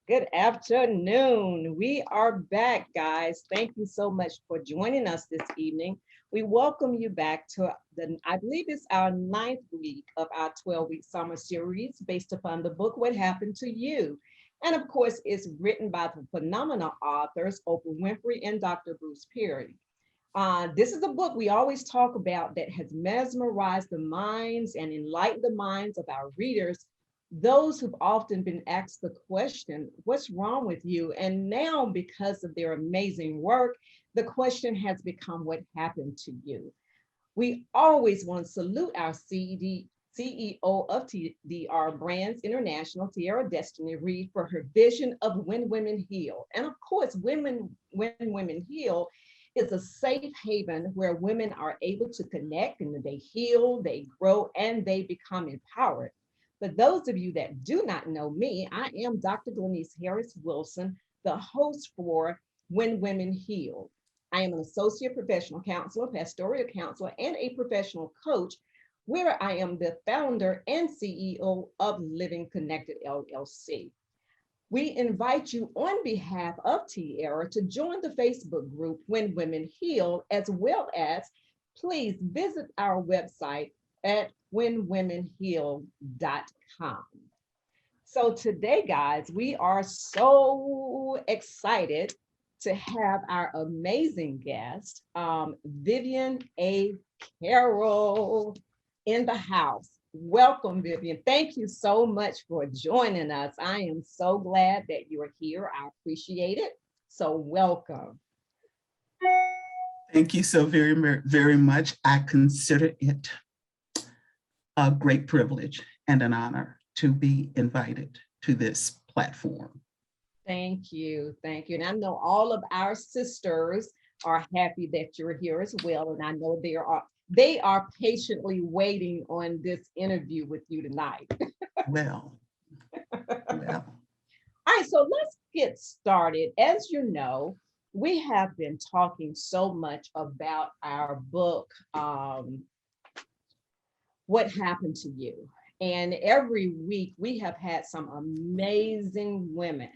Good afternoon. We are back, guys. Thank you so much for joining us this evening. We welcome you back to I believe it's our ninth week of our 12-week summer series based upon the book, What Happened to You? And of course, it's written by the phenomenal authors, Oprah Winfrey and Dr. Bruce Perry. This is a book we always talk about that has mesmerized the minds and enlightened the minds of our readers, those who've often been asked the question, what's wrong with you? And now, because of their amazing work, the question has become, what happened to you? We always want to salute our CEO of TDR Brands International, Tierra Destiny Reed, for her vision of When Women Heal. And of course, When Women Heal is a safe haven where women are able to connect and they heal, they grow, and they become empowered. For those of you that do not know me, I am Dr. Glenice Harris Wilson, the host for When Women Heal. I am an associate professional counselor, pastoral counselor, and a professional coach, where I am the founder and CEO of Living Connected LLC. We invite you on behalf of Tierra to join the Facebook group When Women Heal, as well as please visit our website at whenwomenheal.com. So today, guys, we are so excited to have our amazing guest, Vivian A. Carroll, in the house. Welcome, Vivian. Thank you so much for joining us. I am so glad that you're here. I appreciate it. So welcome. Thank you so very much. I consider it a great privilege and an honor to be invited to this platform. Thank you. Thank you. And I know all of our sisters are happy that you're here as well. And I know they are patiently waiting on this interview with you tonight. Well. All right, so let's get started. As you know, we have been talking so much about our book, What Happened to You? And every week we have had some amazing women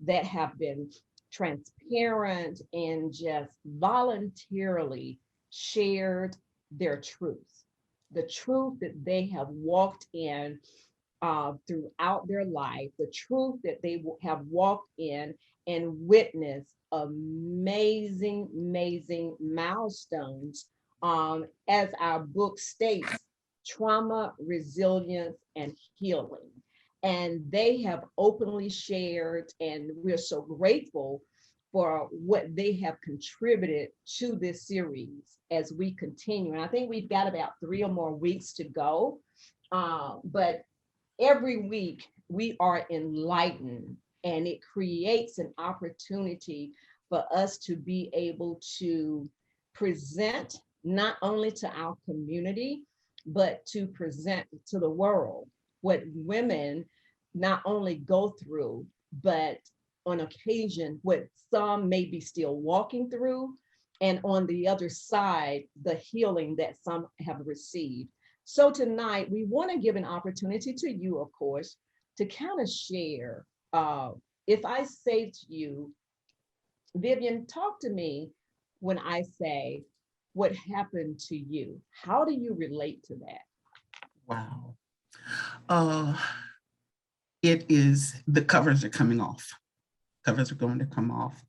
that have been transparent and just voluntarily shared their truth, the truth that they have walked in throughout their life, the truth that they have walked in and witnessed amazing, amazing milestones. As our book states, trauma, resilience, and healing. And they have openly shared, and we're so grateful for what they have contributed to this series as we continue. And I think we've got about 3 or more weeks to go. But every week we are enlightened, and it creates an opportunity for us to be able to present not only to our community, but to present to the world what women not only go through, but on occasion, what some may be still walking through, and on the other side, the healing that some have received. So tonight, we want to give an opportunity to you, of course, to kind of share. If I say to you, Vivian, talk to me when I say, what happened to you? How do you relate to that? Wow. It is, the covers are coming off. Covers are going to come off.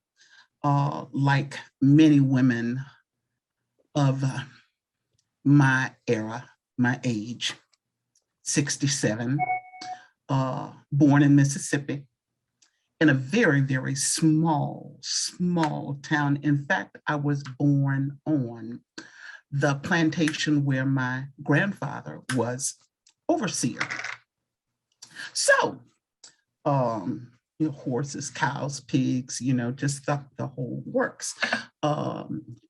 Like many women of my era, my age, 67, born in Mississippi, in a very, very small town. In fact, I was born on the plantation where my grandfather was overseer. So, horses, cows, pigs, just the whole works.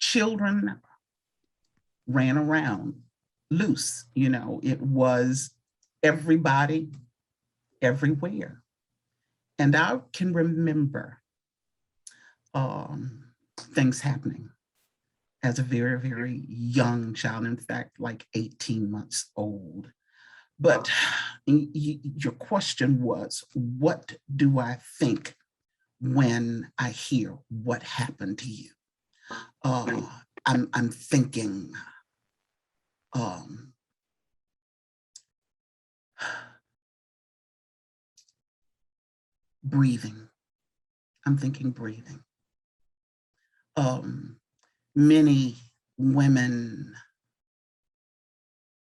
Children ran around loose, it was everybody, everywhere. And I can remember things happening as a very, very young child, in fact, like 18 months old. But your question was, what do I think when I hear what happened to you? I'm thinking breathing. I'm thinking breathing. Many women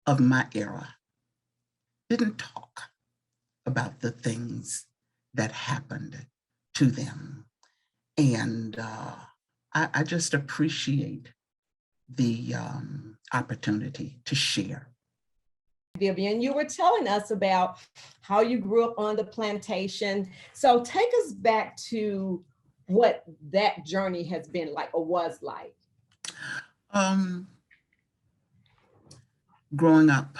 of my era didn't talk about the things that happened to them. And I just appreciate the opportunity to share. Vivian, you were telling us about how you grew up on the plantation. So take us back to what that journey has been like or was like. Growing up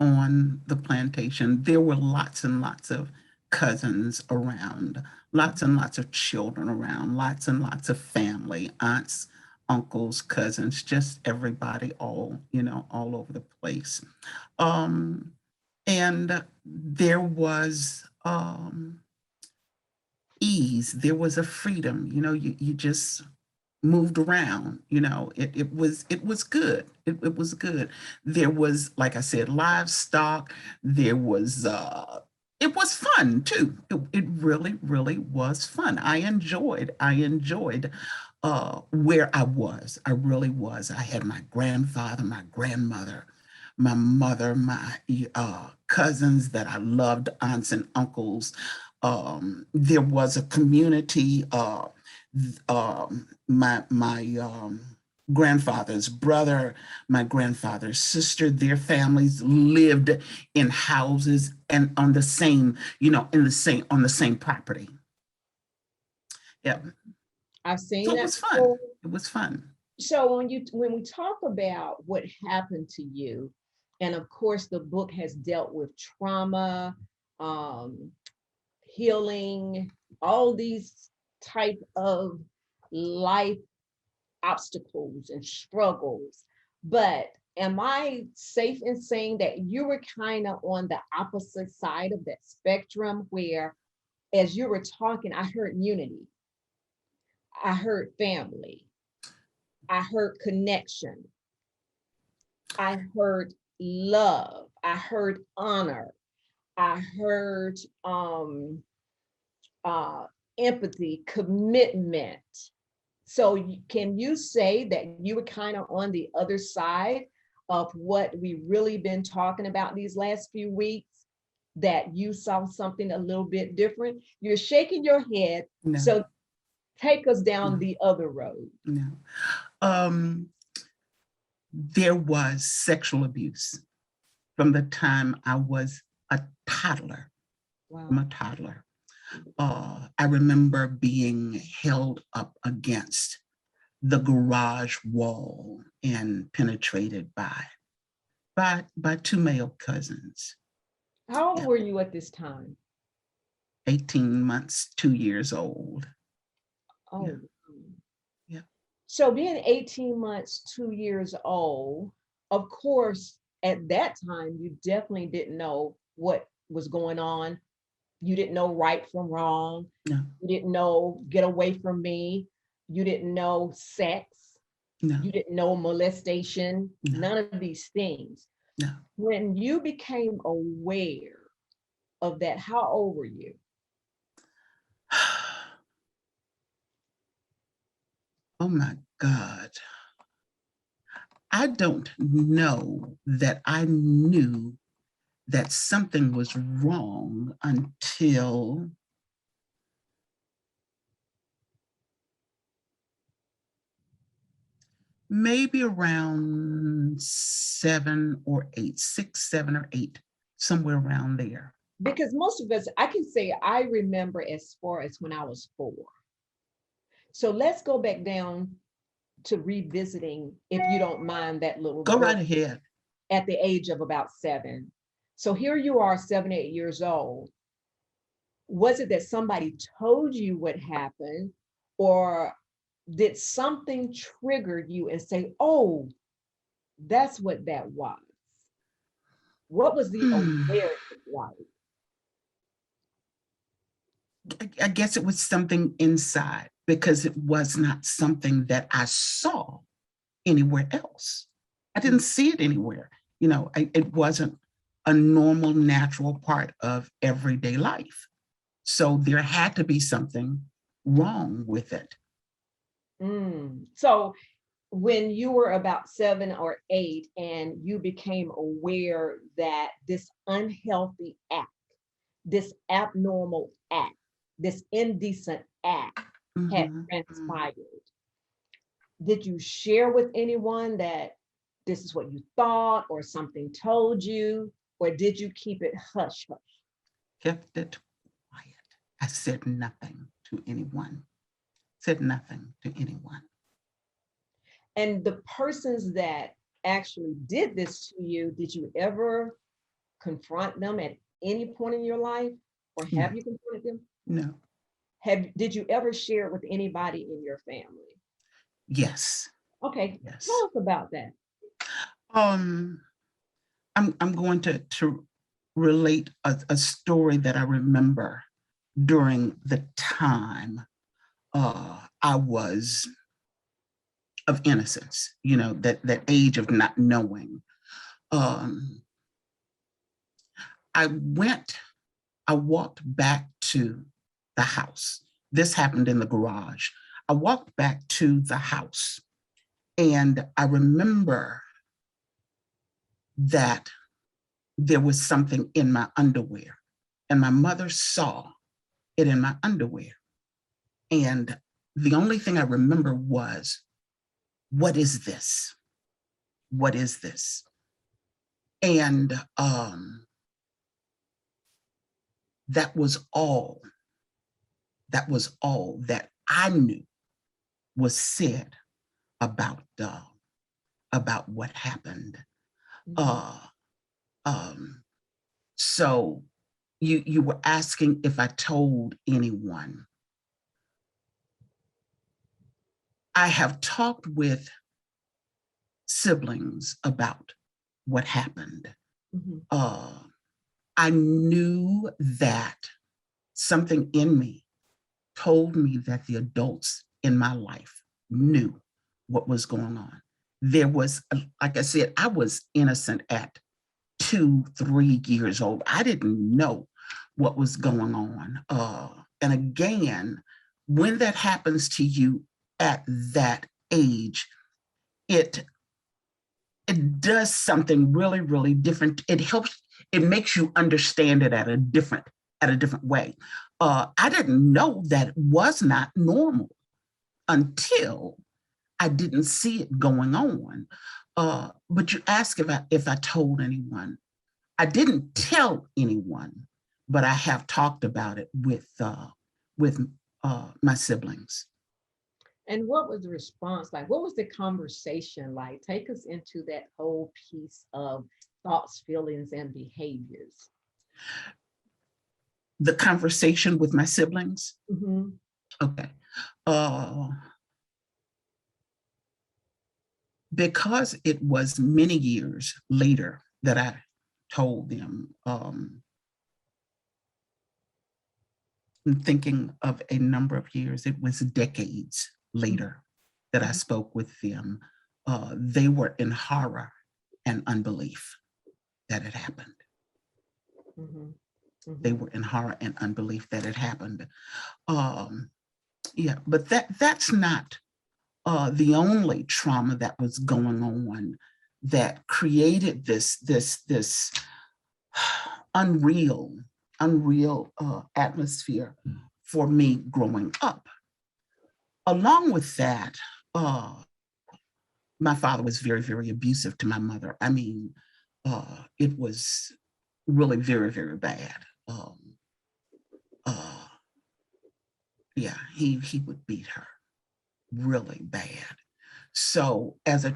on the plantation, there were lots and lots of cousins around, lots and lots of children around, lots and lots of family, aunts, uncles, cousins, just everybody, all over the place. And there was ease, there was a freedom, you just moved around, it was good. It was good. There was, like I said, livestock. There was it was fun too. It really, really was fun. I enjoyed where I was. I really was. I had my grandfather, my grandmother, my mother, my cousins that I loved, aunts and uncles. There was a community. My grandfather's brother, my grandfather's sister, their families lived in houses and on the same, on the same property. Yeah. I've seen So it that was fun. before. It was fun. So when we talk about what happened to you, and of course the book has dealt with trauma, healing, all these type of life obstacles and struggles. But am I safe in saying that you were kind of on the opposite side of that spectrum where, as you were talking, I heard unity, I heard family, I heard connection, I heard love, I heard honor, I heard uh, empathy, commitment. So can you say that you were kind of on the other side of what we really been talking about these last few weeks? That you saw something a little bit different? You're shaking your head. No. So take us down the other road. No. There was sexual abuse from the time I was a toddler. Wow. I'm a toddler. I remember being held up against the garage wall and penetrated by two male cousins. How old were you at this time? 18 months, 2 years old. Oh. Yeah. Yeah. So being 18 months, 2 years old, of course, at that time, you definitely didn't know what was going on. You didn't know right from wrong. No. You didn't know get away from me. You didn't know sex. No. You didn't know molestation. No. None of these things. No. When you became aware of that, how old were you? Oh my God. I don't know that I knew that something was wrong until maybe around 7 or 8, 6, 7 or 8, somewhere around there. Because most of us, I can say I remember as far as when I was 4. So let's go back down to revisiting, if you don't mind, that little Go right ahead. At the age of about 7. So here you are, 7, 8 years old. Was it that somebody told you what happened, or did something trigger you and say, oh, that's what that was? What was the Hmm. awareness like? I guess it was something inside because it was not something that I saw anywhere else. I didn't see it anywhere. It wasn't a normal, natural part of everyday life. So there had to be something wrong with it. So when you were about 7 or 8 and you became aware that this unhealthy act, this abnormal act, this indecent act had Mhm, mhm. transpired, did you share with anyone that this is what you thought or something told you, or did you keep it hush hush? Kept it quiet. I said nothing to anyone. Said nothing to anyone. And the persons that actually did this to you, did you ever confront them at any point in your life, or No, have you confronted them? no. Did you ever share it with anybody in your family? Yes, Okay, yes. tell us about that. Um, I'm going to relate a story that I remember during the time I was of innocence, that age of not knowing. Um, I went, I walked back to the house. This happened in the garage. I walked back to the house and I remember that there was something in my underwear, and my mother saw it in my underwear. And the only thing I remember was, what is this? What is this? And that was all. That was all that I knew was said about what happened. Mhm. Uh, um, so you were asking if I told anyone. I have talked with siblings about what happened. Mhm. Uh, I knew that something in me told me that the adults in my life knew what was going on. There was, like I said, I was innocent at 2, 3 years old. I didn't know what was going on. And again, when that happens to you at that age, it it does something really, really different. It makes you understand it at a different way. I didn't know that it was not normal until I didn't see it going on. But you ask if I told anyone. I didn't tell anyone, but I have talked about it with my siblings. And what was the response like? What was the conversation like? Take us into that whole piece of thoughts, feelings, and behaviors. The conversation with my siblings. Mhm. Okay. Uh, because it was many years later that I told them, I'm thinking of a number of years, it was decades Mhm. later that I Mhm. spoke with them. They were in horror and unbelief that it happened. Mhm. They Mhm. were in horror and unbelief that it happened. Um, yeah, but that's not the only trauma that was going on that created this unreal atmosphere for me growing up. Along with that, uh, my father was very, very abusive to my mother. I mean, it was really very, very bad. Uh, yeah, he would beat her really bad. So as a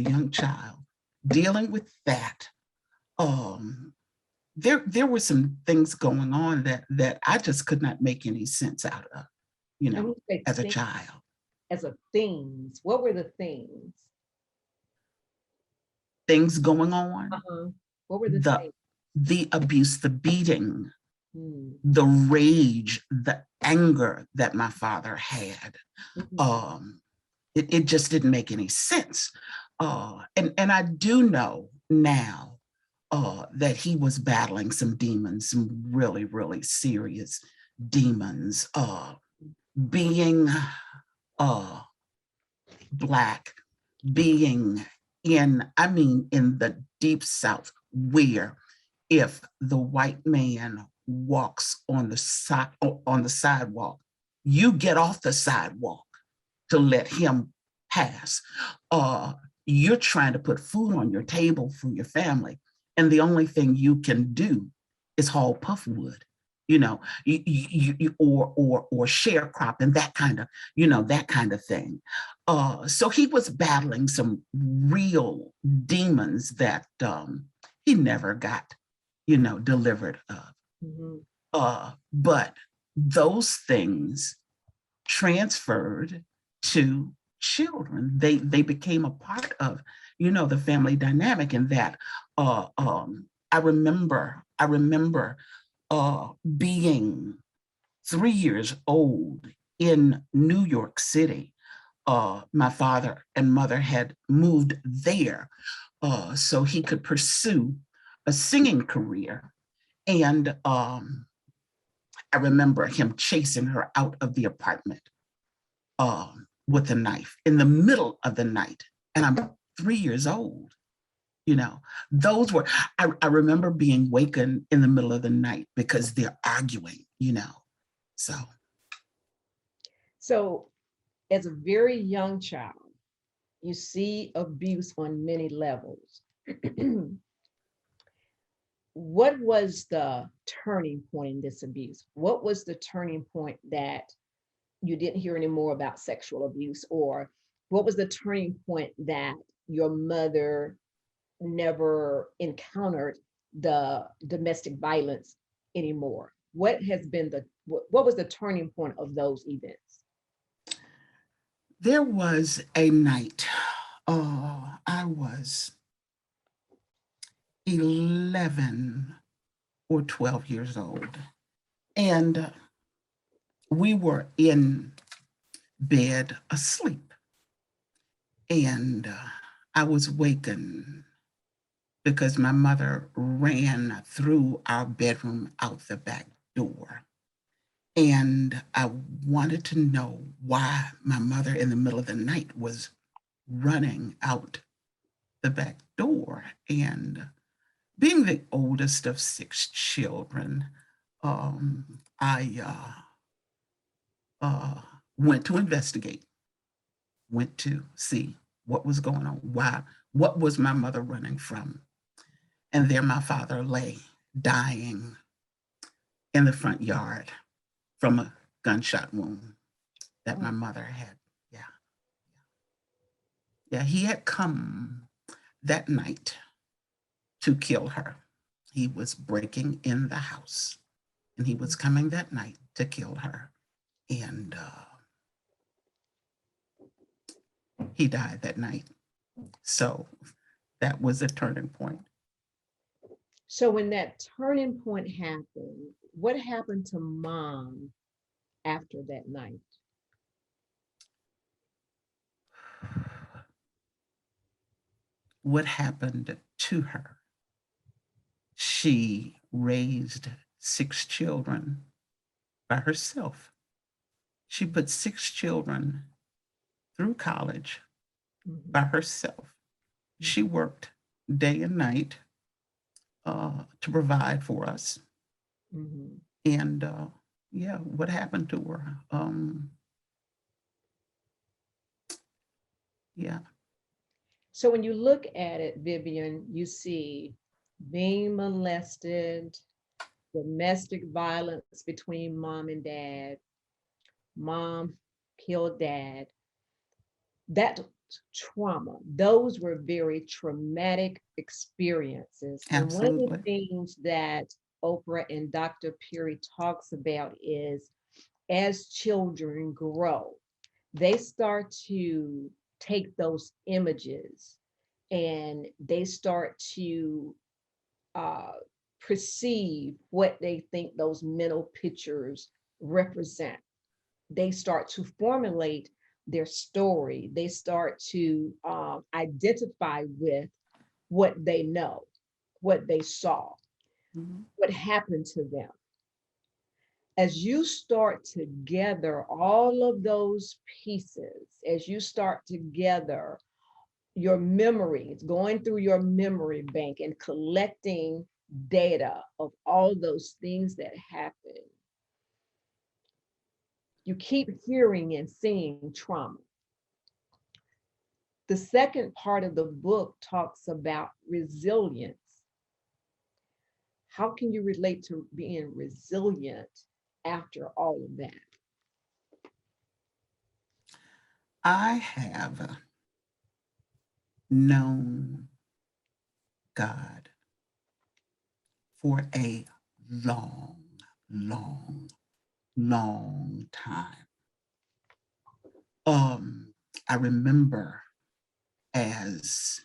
young child, dealing with that, um, there were some things going on that I just could not make any sense out of, And we say as a things child. as a themes. What were the themes? things going on, Uh-huh. What were the the things? the abuse, the beating, Mm, the rage, the anger that my father had. mhm, Um, it just didn't make any sense. And I do know now that he was battling some demons, some really, really serious demons. Being uh, Black, being I mean, in the deep South, where if the white man walks on the sidewalk, you get off the sidewalk to let him pass. Uh, you're trying to put food on your table for your family, and the only thing you can do is haul puffwood. Or sharecropping, that kind of, that kind of thing. So he was battling some real demons that he never got, delivered of. mhm. But those things transferred to children. They became a part of, the family dynamic. And that I remember being 3 years old in New York City. My father and mother had moved there so he could pursue a singing career. And I remember him chasing her out of the apartment with a knife in the middle of the night. And I'm 3 years old. You know, those were, I remember being wakened in the middle of the night because they're arguing. So, So, as a very young child, you see abuse on many levels. What was the turning point in this abuse? What was the turning point that you didn't hear any more about sexual abuse? Or what was the turning point that your mother never encountered the domestic violence anymore? What has been what was the turning point of those events? there was a night, I was 11 or 12 years old, and we were in bed asleep. And I was wakened because my mother ran through our bedroom out the back door. And I wanted to know why my mother in the middle of the night was running out the back door. And being the oldest of 6 children, I went to investigate, went to see what was going on, why, what was my mother running from. And there my father lay dying in the front yard from a gunshot wound that my Oh, mother had. Yeah. Yeah. He had come that night to kill her. He was breaking in the house and he was coming that night to kill her. And he died that night. So that was a turning point. so when that turning point happened, what happened to mom after that night? What happened to her? She raised 6 children by herself. She put 6 children through college Mhm, by herself. She worked day and night to provide for us. mhm. And yeah, what happened to her? Yeah, So when you look at it, Vivian, you see being molested, domestic violence between mom and dad, mom killed dad, that trauma, those were very traumatic experiences. And one of the absolutely. things that Oprah and Dr. Perry talks about is as children grow, they start to take those images and they start to uh, perceive what they think those mental pictures represent. They start to formulate their story. They start to identify with what they know, what they saw, Mhm. what happened to them. As you start to gather all of those pieces, as you start to gather your memories, going through your memory bank and collecting data of all those things that happen, you keep hearing and seeing trauma. The second part of the book talks about resilience. How can you relate to being resilient after all of that? I have known God for a long, long, long time. I remember as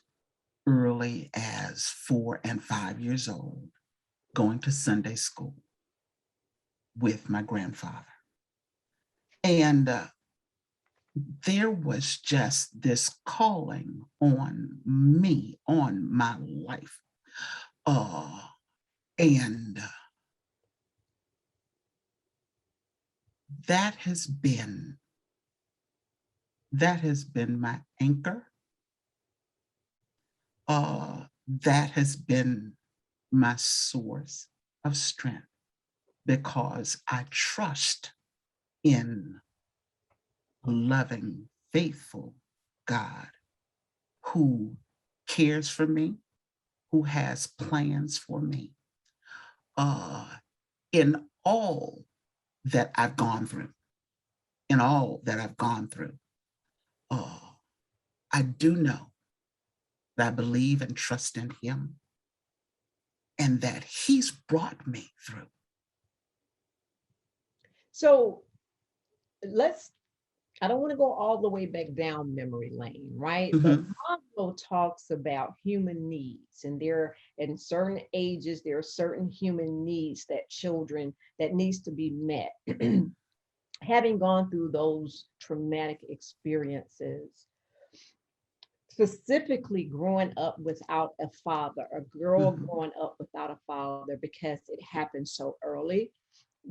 early as 4 and 5 years old going to Sunday school with my grandfather. And there was just this calling on me, on my life. Uh, and that has been that has been my anchor. That has been my source of strength because I trust in a loving, faithful God who cares for me, who has plans for me. Uh, in all that I've gone through, in all that I've gone through, uh, I do know that I believe and trust in Him and that He's brought me through. So let's, I don't want to go all the way back down memory lane, right? But Mhm. Maslow talks about human needs, and there, in certain ages, there are certain human needs that children that needs to be met. Having gone through those traumatic experiences, specifically growing up without a father, a girl Mhm. growing up without a father because it happened so early.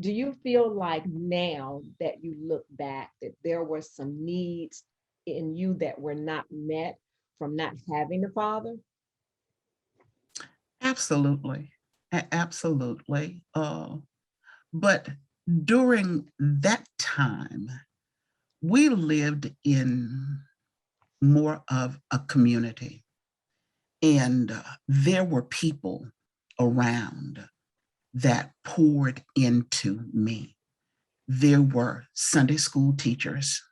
Do you feel like now that you look back that there were some needs in you that were not met from not having a father? Absolutely. Absolutely. But during that time, we lived in more of a community, and there were people around that poured into me. There were Sunday school teachers,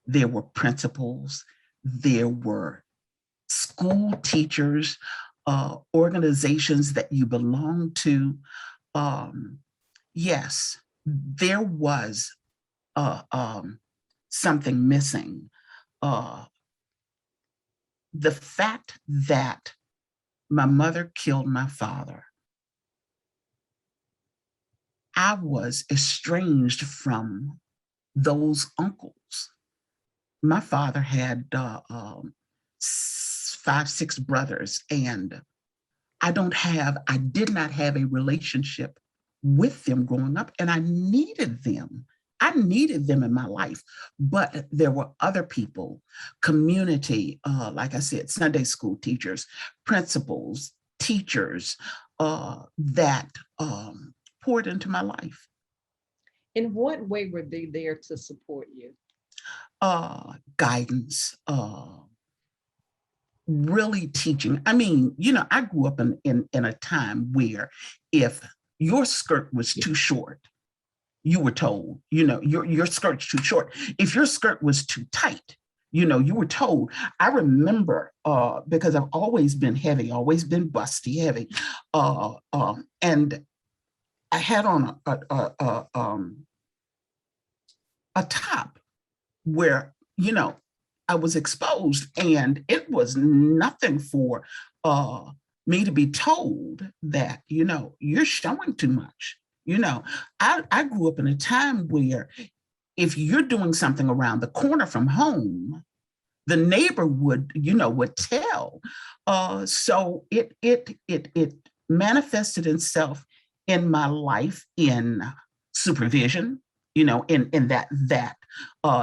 there were principals, there were school teachers, organizations that you belong to. Um, yes, there was something missing. Uh, the fact that my mother killed my father, I was estranged from those uncles. My father had 5, 6 brothers, and I did not have a relationship with them growing up, and I needed them. I needed them in my life, but there were other people, community, like I said, Sunday school teachers, principals, teachers that poured into my life. In what way were they there to support you? Guidance, really teaching. I mean, I grew up in a time where if your skirt was too short, you were told, your skirt's too short. If your skirt was too tight, you were told. I remember because I've always been heavy, always been busty heavy, and I had on a top where I was exposed, and it was nothing for me to be told that, you're showing too much. I grew up in a time where if you're doing something around the corner from home, the neighbor would tell. So it manifested itself in my life in supervision. In that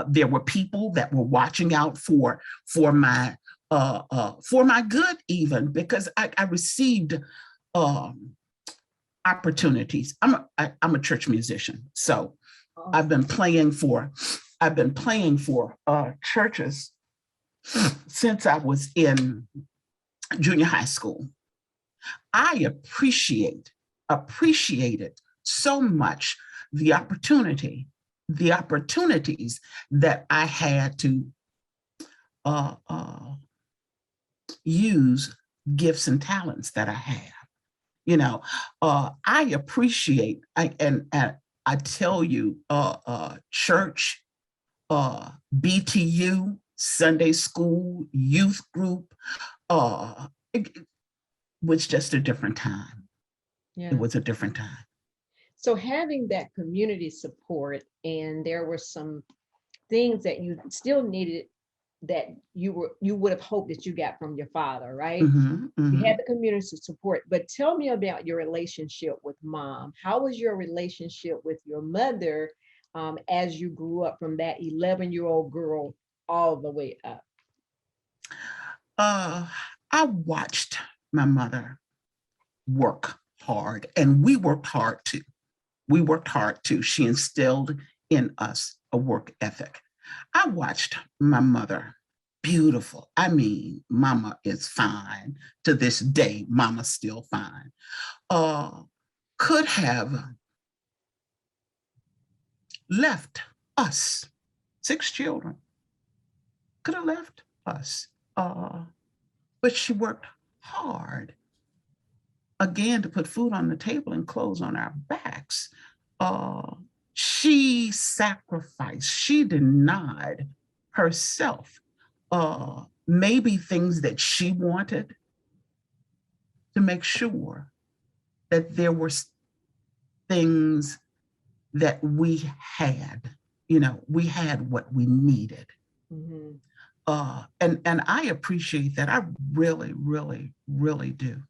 there were people that were watching out for my good, even because I received um, opportunities. I'm a church musician, so I've Awesome. been playing for I've been playing for churches since I was in junior high school. I appreciated so much the opportunities that I had to uh, uh, use gifts and talents that I have. I appreciate, and I tell you, church, BTU, Sunday school, youth group, it was just a different time. It Yeah. was a different time. So having that community support, and there were some things that you still needed that you would have hoped that you got from your father, right? Hmm. You Hmm. had the community support, but tell me about your relationship with mom. How was your relationship with your mother as you grew up from that 11-year-old girl all the way up? Uh, I watched my mother work hard, and we worked hard too. We worked hard too. She instilled in us a work ethic. I watched my mother, beautiful. I mean, mama is fine to this day. Mama's still fine. Uh, could have left us, 6 children, could have left us. Uh, but she worked hard, again, to put food on the table and clothes on our backs. Uh, she sacrificed, she denied herself maybe things that she wanted to make sure that there were things that we had. We had what we needed. Mhm. And I appreciate that. I really, really, really do.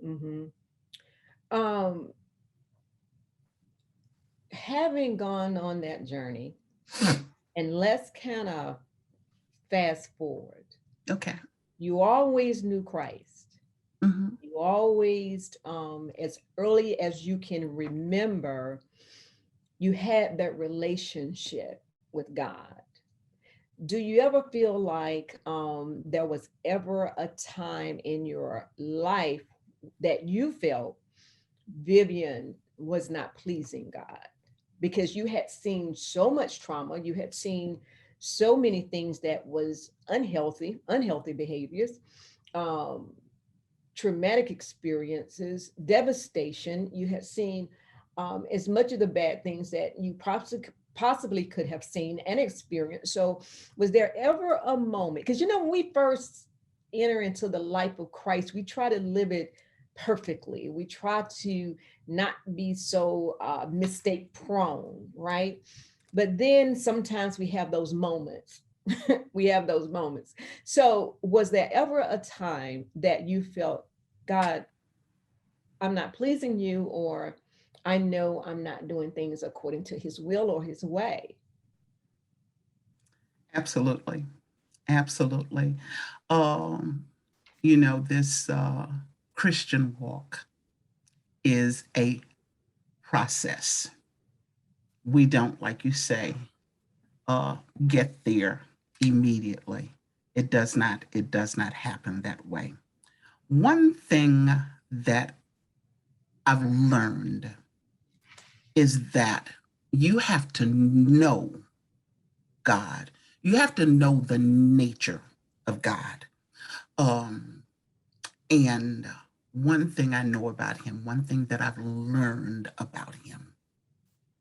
Mhm. Um, Having gone on that journey, and let's kind of fast forward. Okay. You always knew Christ. Hmm. You always, as early as you can remember, you had that relationship with God. Do you ever feel like there was ever a time in your life that you felt Vivian was not pleasing God? Because you had seen so much trauma, you had seen so many things that was unhealthy behaviors, um, traumatic experiences, devastation. You had seen as much of the bad things that you possibly could have seen and experienced. So, was there ever a moment? Because when we first enter into the life of Christ, we try to live it perfectly. We try to not be so mistake prone, right? But then sometimes we have those moments. We have those moments. So, was there ever a time that you felt, God, I'm not pleasing you, or I know I'm not doing things according to his will or his way? Absolutely. Absolutely. Um, this Christian walk is a process. We don't, like you say, uh, get there immediately. It does not happen that way. One thing that I've learned is that you have to know God. You have to know the nature of God. Um, and one thing I know about him, one thing that I've learned about him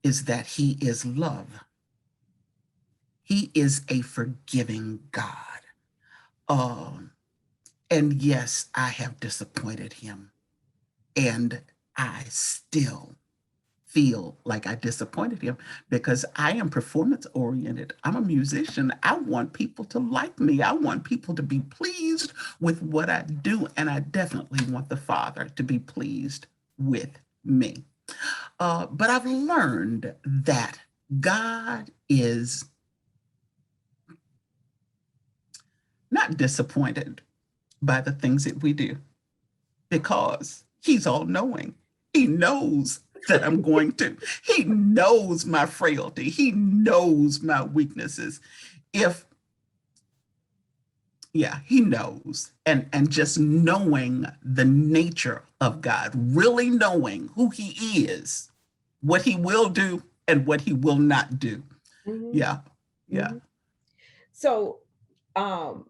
is that he is love. He is a forgiving God. Um, and yes, I have disappointed him. And I still feel like I disappointed him because I am performance oriented. I'm a musician. I want people to like me. I want people to be pleased with what I do. And I definitely want the Father to be pleased with me. But I've learned that God is not disappointed by the things that we do because he's all knowing. He knows that I'm going to. He knows my frailty. He knows my weaknesses. If, yeah, he knows. And just knowing the nature of God, really knowing who he is, what he will do and what he will not do. Mhm, Yeah. Yeah. mhm. So, um,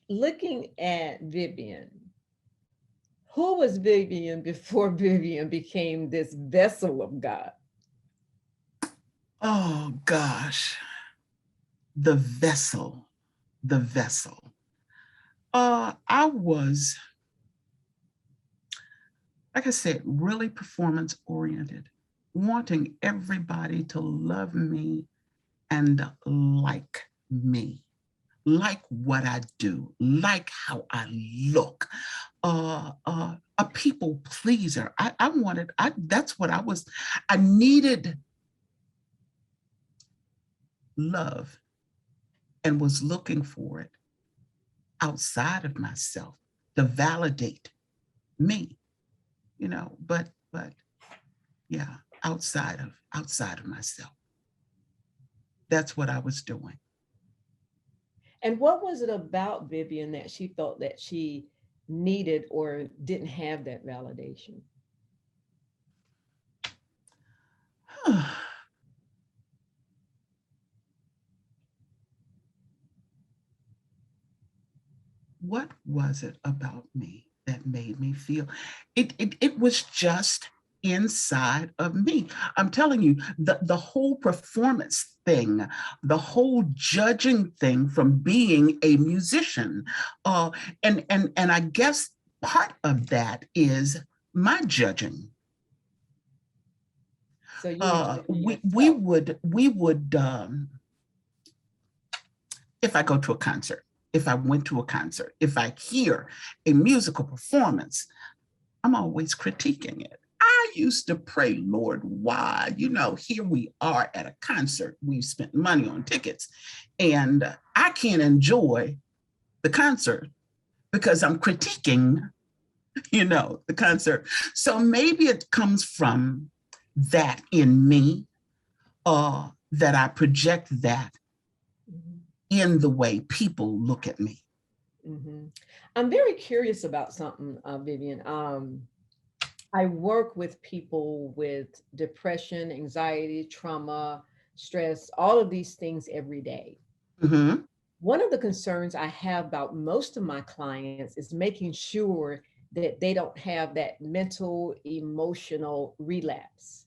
looking at Vivian, who was Vivian before Vivian became this vessel of God? Oh gosh. The vessel. The vessel. I was, like I said, really performance oriented, wanting everybody to love me and like me, like what I do, like how I look. A people pleaser. I wanted, that's what I was, I needed love and was looking for it outside of myself to validate me, but yeah, outside of myself. That's what I was doing. And what was it about Vivian that she felt that she needed or didn't have that validation? What was it about me that made me feel it was just inside of me. I'm telling you, the whole performance thing, the whole judging thing from being a musician. Uh, and I guess part of that is my judging. So you were judging We yourself. would if I go to a concert, if I went to a concert, if I hear a musical performance, I'm always critiquing it. I used to pray, Lord, why? Here we are at a concert. We've spent money on tickets, and I can't enjoy the concert because I'm critiquing, the concert. So maybe it comes from that in me, that I project that Mhm, in the way people look at me. mhm. I'm very curious about something, Vivian. I work with people with depression, anxiety, trauma, stress, all of these things every day. Mm-hmm. One of the concerns I have about most of my clients is making sure that they don't have that mental, emotional relapse.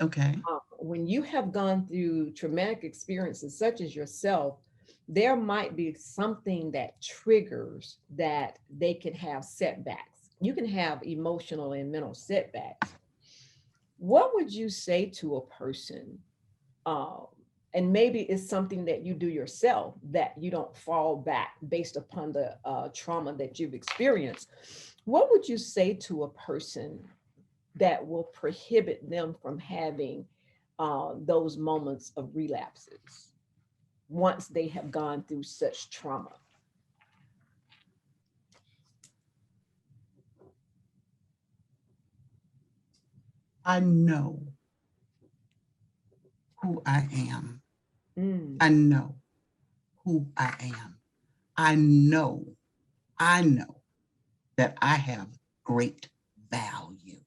Okay. When you have gone through traumatic experiences such as yourself, there might be something that triggers that they can have setbacks. You can have emotional and mental setbacks. What would you say to a person? Um, and maybe it's something that you do yourself that you don't fall back based upon the trauma that you've experienced. What would you say to a person that will prohibit them from having those moments of relapses once they have gone through such trauma? I know who I am. Mm, I know who I am. I know, I know that I have great value.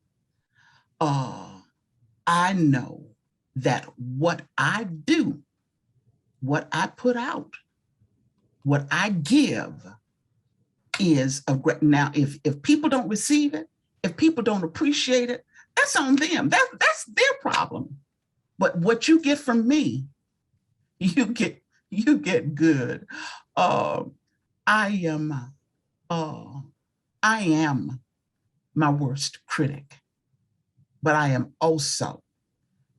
Uh, I know that what I do, what I put out, what I give is a great. Now, if people don't receive it, if people don't appreciate it, that's on them. That's their problem. But what you get from me you get you get good. Uh, I am uh, I am my worst critic, but I am also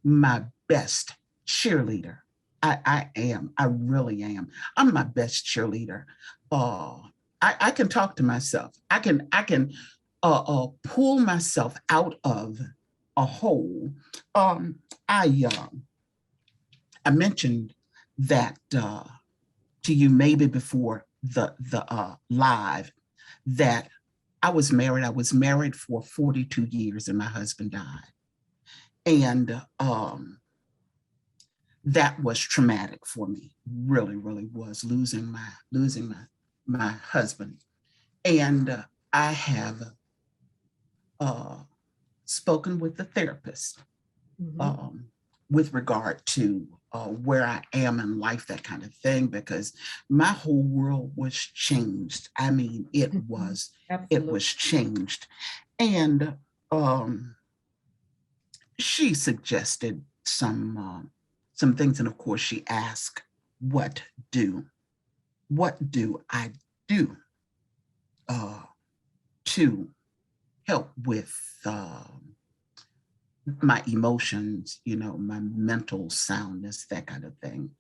my best cheerleader. I am. I really am. I'm my best cheerleader. Uh, I can talk to myself. I can pull myself out of a hole. Um, I I mentioned that to you maybe before the live that I was married. I was married for 42 years, and my husband died, and that was traumatic for me. Really, really was losing my husband, and I have uh, spoken with the therapist Mhm. um, with regard to where I am in life, that kind of thing, because my whole world was changed. I mean, it was Absolutely. changed, and um, she suggested some things, and of course, she asked, "What do what do I do uh, to help with my emotions? My mental soundness, that kind of thing."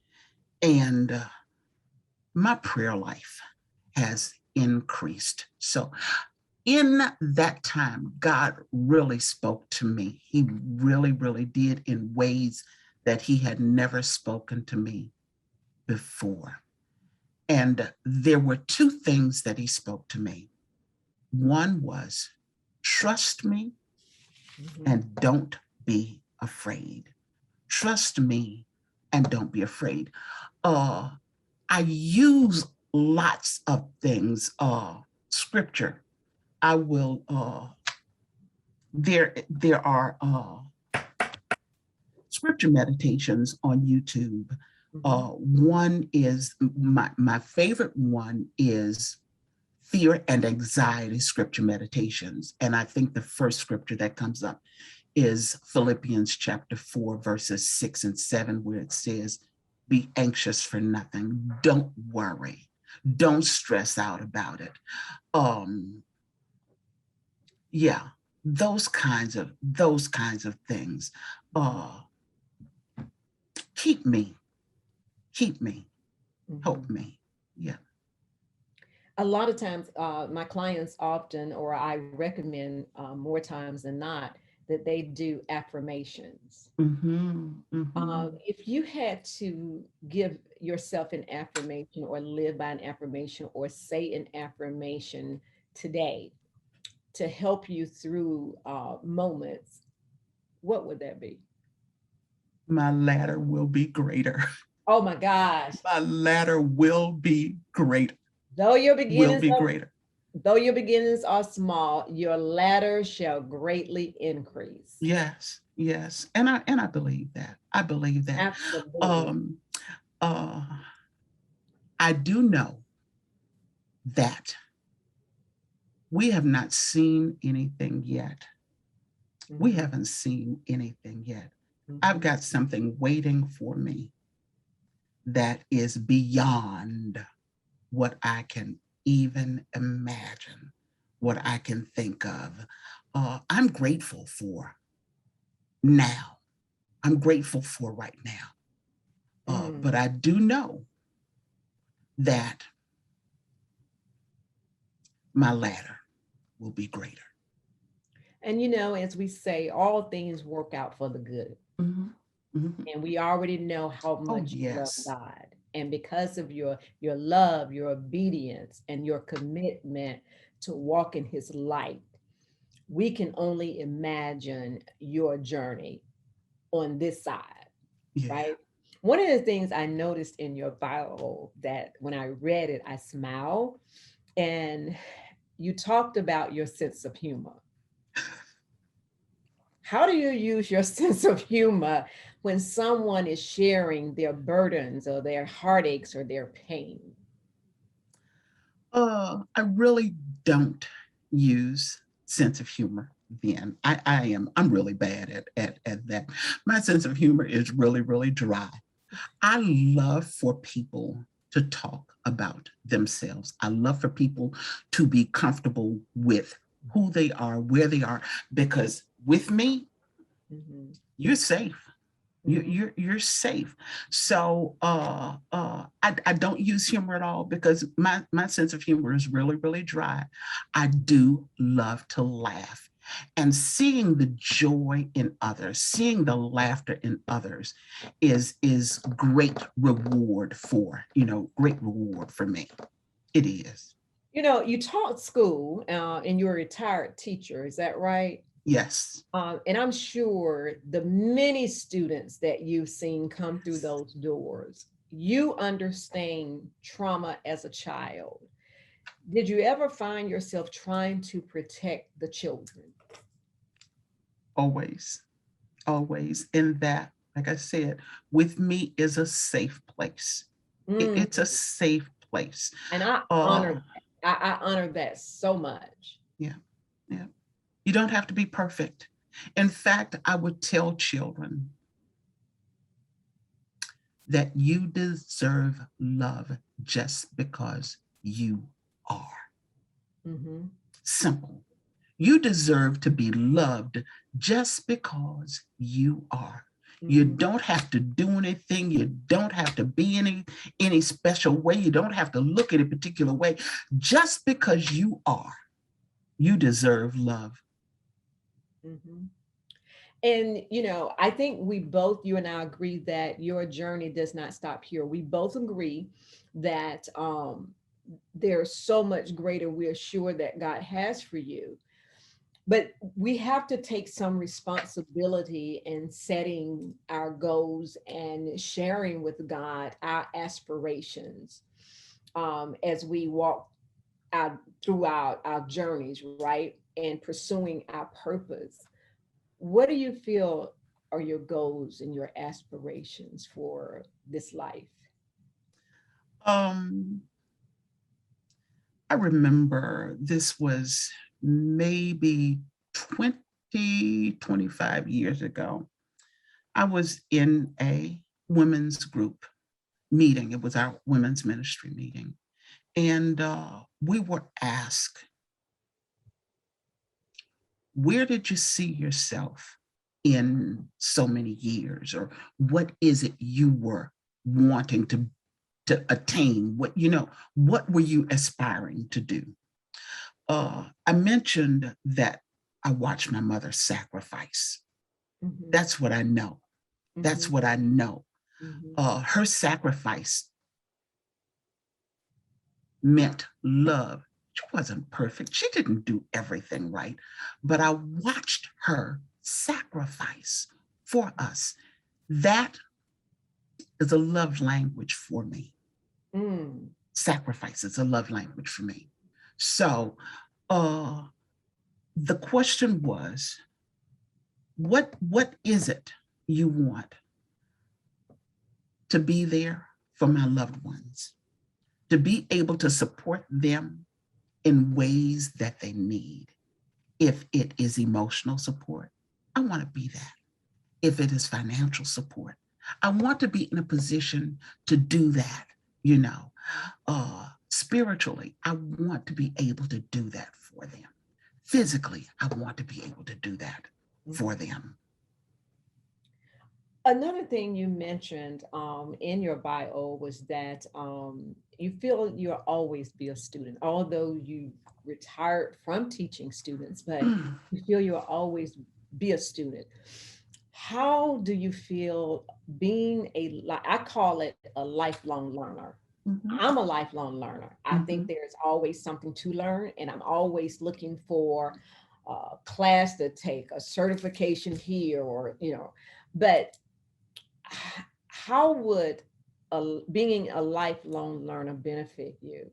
And my prayer life has increased. So in that time, God really spoke to me. He really, really did, in ways that he had never spoken to me before. And there were two things that he spoke to me. One was, trust me Mhm. and don't be afraid. Trust me and don't be afraid. Uh, I use lots of things. Scripture. I will. There are scripture meditations on YouTube. Mhm. One is my favorite one is fear and anxiety scripture meditations, and I think the first scripture that comes up is Philippians chapter 4, verses 6 and 7, where it says, "Be anxious for nothing. Don't worry. Don't stress out about it." Um, yeah, those kinds of things. Mhm. Uh, keep me, keep me, help Mhm. me. Yeah. A lot of times, my clients often, or I recommend more times than not, that they do affirmations. Mm-hmm. Mm-hmm. If you had to give yourself an affirmation or live by an affirmation or say an affirmation today to help you through moments, what would that be? My ladder will be greater. Oh my gosh. My ladder will be great. Though your Will beginnings be are greater. though your beginnings are small, your ladder shall greatly increase. Yes, yes, and I believe that. I believe that. Absolutely. Um, uh, I do know that we have not seen anything yet. We Mhm. haven't seen anything yet. I've Mhm. got something waiting for me that is beyond what I can even imagine, what Mhm. I can think of. I'm grateful for now. I'm grateful for right now. But Mm. I do know that my ladder will be greater. And as we say, all things work out for the good. Mhm, mhm. And we already know how Oh, much you love yes. God. And because of your love, your obedience, and your commitment to walk in his light, we can only imagine your journey on this side, Yeah. right? One of the things I noticed in your bio that when I read it, I smiled, and you talked about your sense of humor. How do you use your sense of humor when someone is sharing their burdens or their heartaches or their pain? I really don't use sense of humor. Then I'm really bad at that. My sense of humor is really, really dry. I love for people to talk about themselves. I love for people to be comfortable with who they are, where they are, because with me, Mhm, you're safe. mhm. You're safe. So I don't use humor at all because my sense of humor is really, really dry. I do love to laugh. And seeing the joy in others, seeing the laughter in others is great reward for, great reward for me. It is. You taught school, and you're a retired teacher, is that right? Yes. And I'm sure the many students that you've seen come through those doors, you understand trauma as a child. Did you ever find yourself trying to protect the children? Always. Always. In that, like I said, with me is a safe place. Mm, It's a safe place. and I honor Uh, that. I honor that so much. yeah, yeah. You don't have to be perfect. In fact, I would tell children that you deserve love just because you are. Hmm. Simple. You deserve to be loved just because you are. You Hmm. don't have to do anything. You don't have to be any special way. You don't have to look in a particular way. Just because you are, you deserve love. Hmm. And, I think we both, you and I agree that your journey does not stop here. We both agree that there's so much greater we're sure that God has for you. But we have to take some responsibility in setting our goals and sharing with God our aspirations, as we walk out throughout our journeys, right? And pursuing our purpose. What do you feel are your goals and your aspirations for this life? Um, I remember this was maybe 25 years ago. I was in a women's group meeting. It was our women's ministry meeting. And we were asked, where did you see yourself in so many years? Or what is it you were wanting to attain? What were you aspiring to do? I mentioned that I watched my mother sacrifice. Hmm. That's what I know. That's Hmm. what I know. Hmm. Her sacrifice meant love. She wasn't perfect. She didn't do everything right, but I watched her sacrifice for us. That is a love language for me. Mm. Sacrifice is a love language for me. So uh, the question was, what is it you want to be there for my loved ones, to be able to support them in ways that they need? If it is emotional support, I want to be that. If it is financial support, I want to be in a position to do that, you know. Spiritually, I want to be able to do that for them. Physically, I want to be able to do that for Mhm. them. Another thing you mentioned in your bio was that you feel you'll always be a student, although you retired from teaching students, but Mm, you feel you'll always be a student. How do you feel being I call it a lifelong learner? mhm, I'm a lifelong learner. I think mhm. there's always something to learn, and I'm always looking for a class to take, a certification here, or but how would being a lifelong learner benefit you?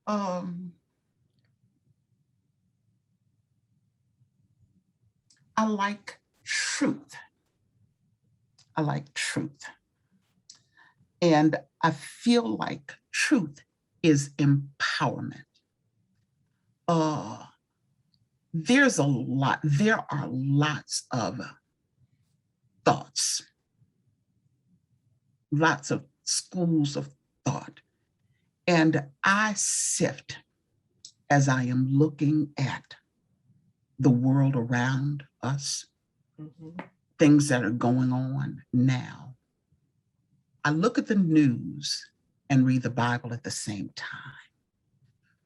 Um, I like truth. I like truth. And I feel like truth is empowerment. Uh, there are lots of thoughts lots of schools of thought. And I sift as I am looking at the world around us, things that are going on now. I look at the news and read the Bible at the same time.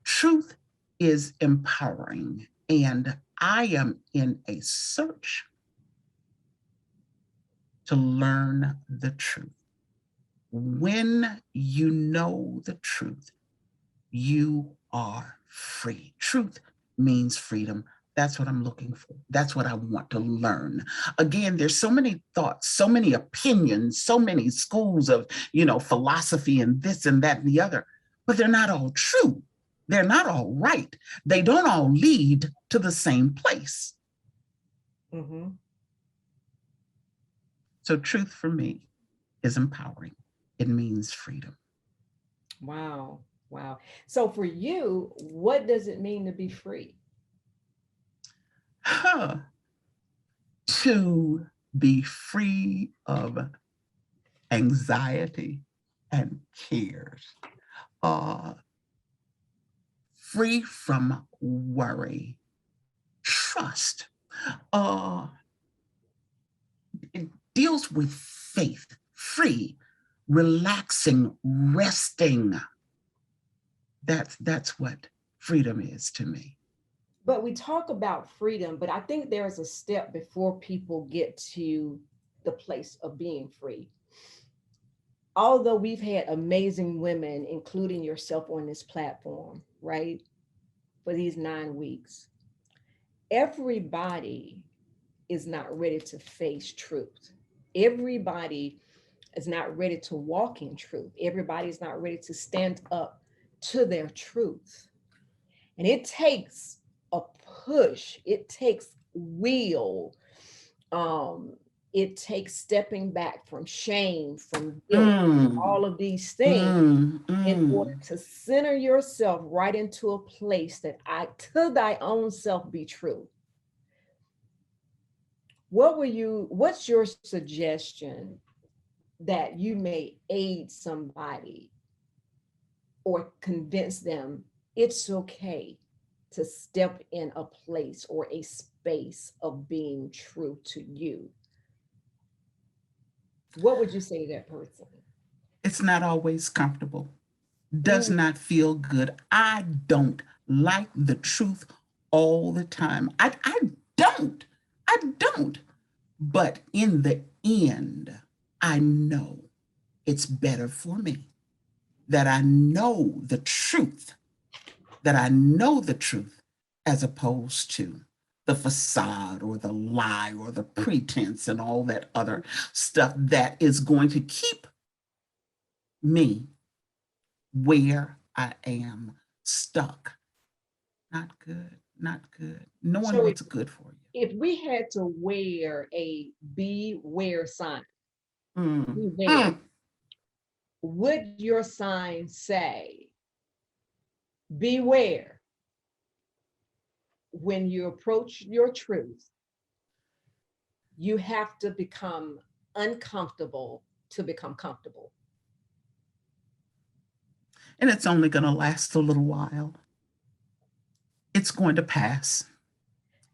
Truth is empowering, and I am in a search to learn the truth. When you know the truth, you are free. Truth means freedom. That's what I'm looking for. That's what I want to learn. Again, there's so many thoughts, so many opinions, so many schools of, philosophy and this and that and the other, but they're not all true. They're not all right. They don't all lead to the same place. Mm-hmm. So truth for me is empowering. It means freedom. Wow. Wow. So for you, what does it mean to be free? To be free of anxiety and cares, free from worry, trust. It deals with faith, free, relaxing, resting. That's what freedom is to me. But we talk about freedom, but I think there's a step before people get to the place of being free. Although we've had amazing women, including yourself on this platform, right? For these 9 weeks, everybody is not ready to face truth. Everybody is not ready to walk in truth. Everybody is not ready to stand up to their truth. And it takes a push, it takes will, it takes stepping back from shame, from guilt, all of these things in order to center yourself right into a place that to thy own self be true. What's your suggestion that you may aid somebody or convince them it's okay to step in a place or a space of being true to you? What would you say to that person? It's not always comfortable. Does not feel good. I don't like the truth all the time. I don't. I don't. But in the end, I know it's better for me that I know the truth, as opposed to the facade or the lie or the pretense and all that other stuff that is going to keep me where I am stuck. Not good, not good. Knowing So what's good for you. if we had to wear a beware sign, beware, Mm. would your sign say, beware when you approach your truth, you have to become uncomfortable to become comfortable? And it's only going to last a little while. It's going to pass.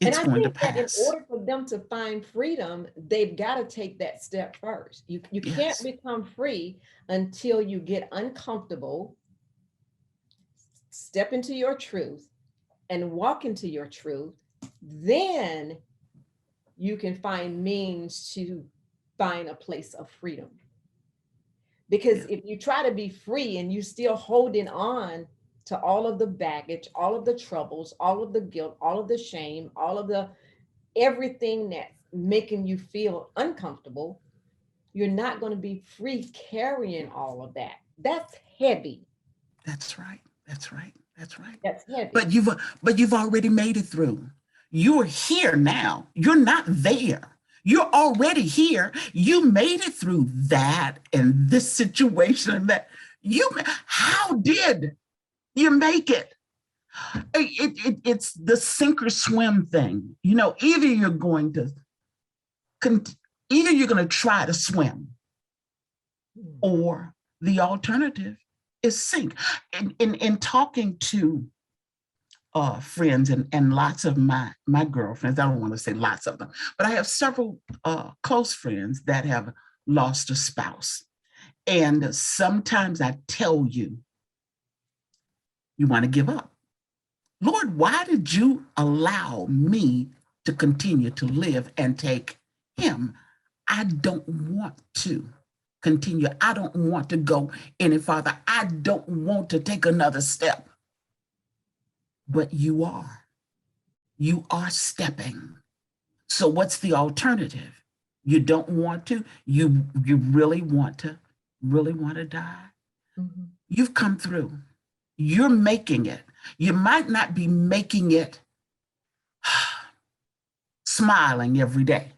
And It's I going to think that in pass. order for them to find freedom, they've got to take that step first. You can't Yes. become free until you get uncomfortable, step into your truth, and walk into your truth. Then you can find means to find a place of freedom. Because Yeah. if you try to be free and you still holding on to all of the baggage, all of the troubles, all of the guilt, all of the shame, all of the everything that's making you feel uncomfortable, you're not going to be free carrying all of that. That's heavy. That's right. That's right. That's right. That's But heavy. you've already made it through. You're here now. You're not there. You're already here. You made it through that and this situation and that. How did you make it? It's the sink or swim thing. Either you're going to either you're going to try to swim Mm. or the alternative is sink. In talking to friends and lots of my girlfriends, I don't want to say lots of them, but I have several close friends that have lost a spouse. And sometimes I tell you, you want to give up. Lord, why did you allow me to continue to live and take him? I don't want to continue. I don't want to go any farther. I don't want to take another step. But you are. You are stepping. So what's the alternative? You don't want to? You really want to die? Mhm. You've come through. You're making it. You might not be making it smiling every day.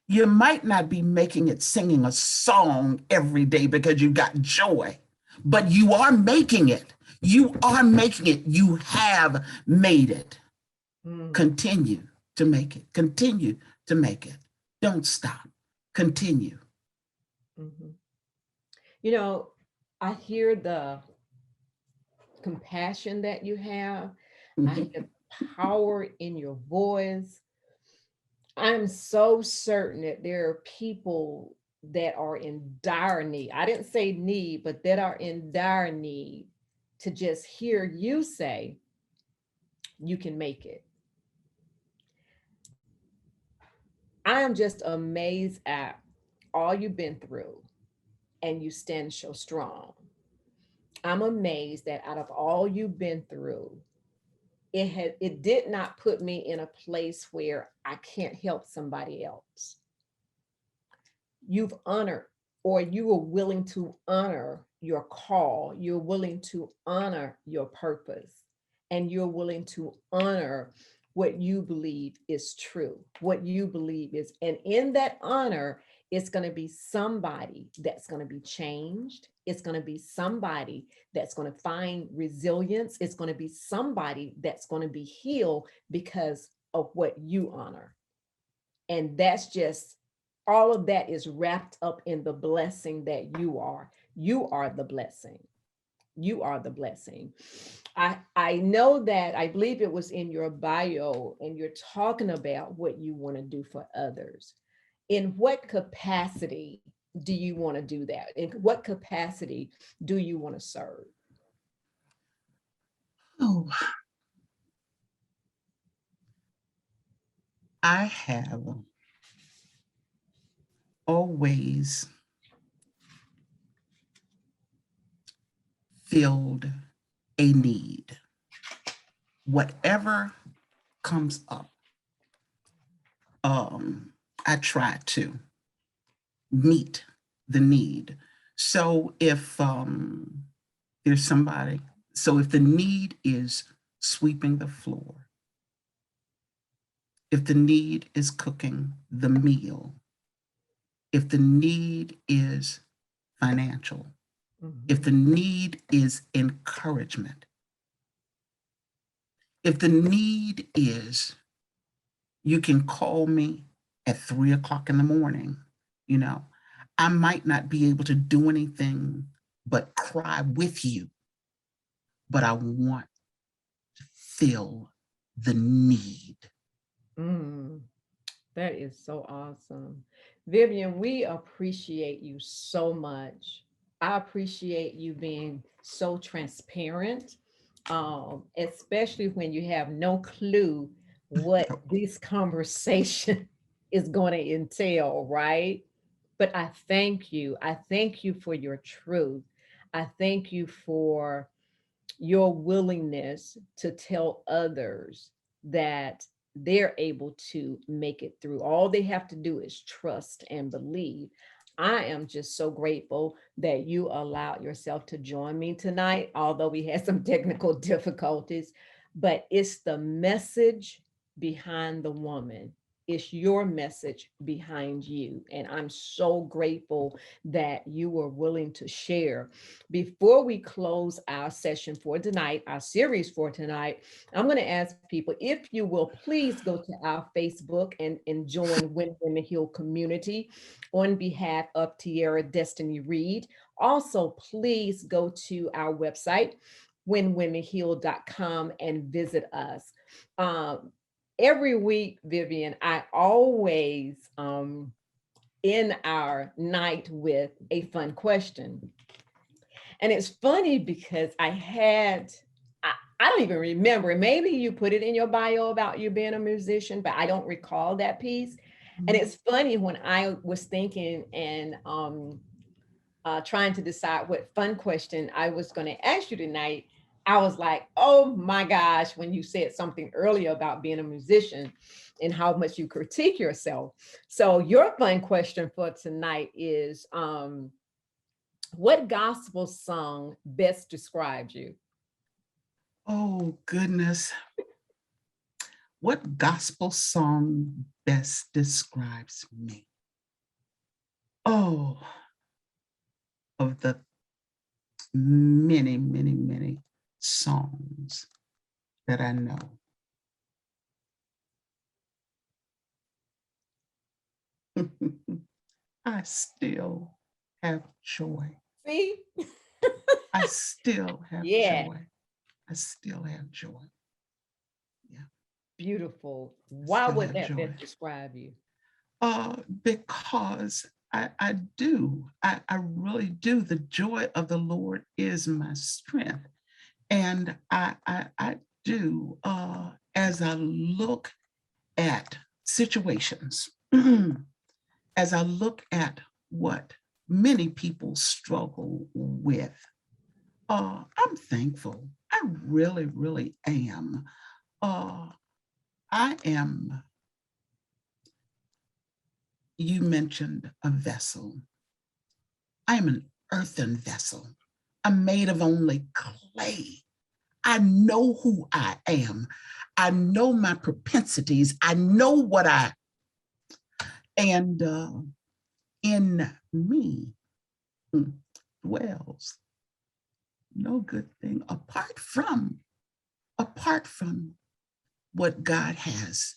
You might not be making it singing a song every day because you got joy, but you are making it. You are making it. You have made it. Mm. Continue to make it. Continue to make it. Don't stop. Continue. Mhm. You know, I hear the compassion that you have. I hear power in your voice. I'm so certain that there are people that are in dire need. I didn't say need, but that are in dire need to just hear you say, you can make it. I am just amazed at all you've been through and you stand so strong. I'm amazed that out of all you've been through, it did not put me in a place where I can't help somebody else. You've honored, or you were willing to honor your call. You're willing to honor your purpose, and you're willing to honor what you believe is true, what you believe is. And in that honor, it's going to be somebody that's going to be changed. It's going to be somebody that's going to find resilience. It's going to be somebody that's going to be healed because of what you honor. And that's just all of that is wrapped up in the blessing that you are. You are the blessing. You are the blessing. I know that I believe it was in your bio and you're talking about what you want to do for others. In what capacity do you want to do that? In what capacity do you want to serve? Oh, I have always filled a need. Whatever comes up, I try to meet the need. So if there's somebody, so if the need is sweeping the floor, if the need is cooking the meal, if the need is financial, if Mhm. the need is encouragement, if the need is you can call me at 3 o'clock in the morning, you know, I might not be able to do anything but cry with you, but I want to fill the need. Mm. That is so awesome. Vivian, we appreciate you so much. I appreciate you being so transparent, especially when you have no clue what this conversation is going to entail, right? But I thank you. I thank you for your truth. I thank you for your willingness to tell others that they're able to make it through. All they have to do is trust and believe. I am just so grateful that you allowed yourself to join me tonight, although we had some technical difficulties. But it's the message behind the woman. It's your message behind you. And I'm so grateful that you were willing to share. Before we close our session for tonight, our series for tonight, I'm going to ask people if you will please go to our Facebook and join When Women Heal community on behalf of Tierra Destiny Reed. Also, please go to our website, whenwomenheal.com, and visit us. Every week, Vivian, I always end our night with a fun question. And it's funny because I don't even remember. Maybe you put it in your bio about you being a musician, but I don't recall that piece. And it's funny when I was thinking and trying to decide what fun question I was going to ask you tonight, I was like, oh my gosh, when you said something earlier about being a musician and how much you critique yourself. So your fun question for tonight is, what gospel song best describes you? Oh, goodness. What gospel song best describes me? Oh, of the many, many, many songs that I know. I still have joy. See? I still have Yeah. joy. I still have joy. Yeah. Beautiful. I Why still would have that joy. best describe you? Because I do. I really do. The joy of the Lord is my strength. And I do, as I look at situations, as I look at what many people struggle with, I'm thankful. I really, really am. I am, you mentioned a vessel. I am an earthen vessel. I'm made of only clay. I know who I am. I know my propensities. I know and in me dwells no good thing apart from what God has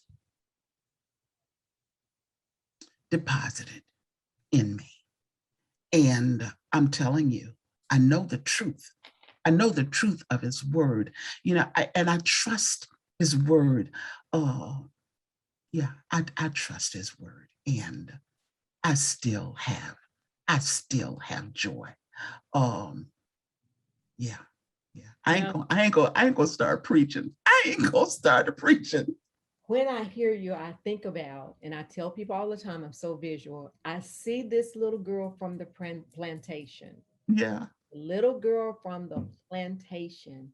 deposited in me. And I'm telling you, I know the truth. I know the truth of his word, and I trust his word. I trust his word, and I still have joy. Yeah, yeah. I ain't gonna start preaching. I ain't gonna start preaching. When I hear you, I think about, and I tell people all the time, I'm so visual. I see this little girl from the plantation, Yeah. little girl from the plantation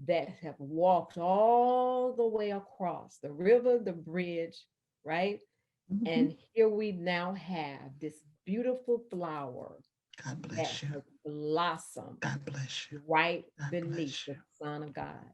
that have walked all the way across the river, the bridge, right? Mm-hmm. And here we now have this beautiful flower God that bless you. has blossomed God bless you. right God beneath bless the you. Son of God.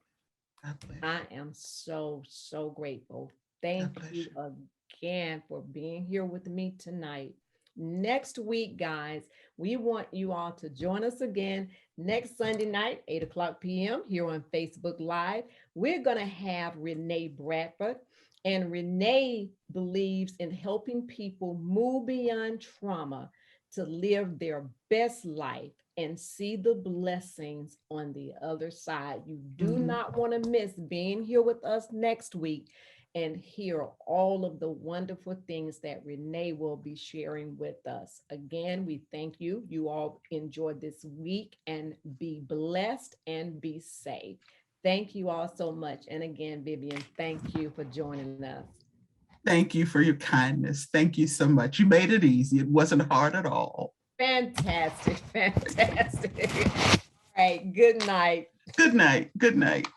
God bless I you. am so, so grateful. God Thank bless you you. again for being here with me tonight. Next week, guys, we want you all to join us again next Sunday night, 8 o'clock p.m. here on Facebook Live. We're going to have Renee Bradford. And Renee believes in helping people move beyond trauma to live their best life and see the blessings on the other side. You do not want to miss being here with us next week and hear all of the wonderful things that Renee will be sharing with us. Again, we thank you. You all enjoy this week and be blessed and be safe. Thank you all so much. And again, Vivian, thank you for joining us. Thank you for your kindness. Thank you so much. You made it easy. It wasn't hard at all. Fantastic. Fantastic. All right. Good night. Good night. Good night.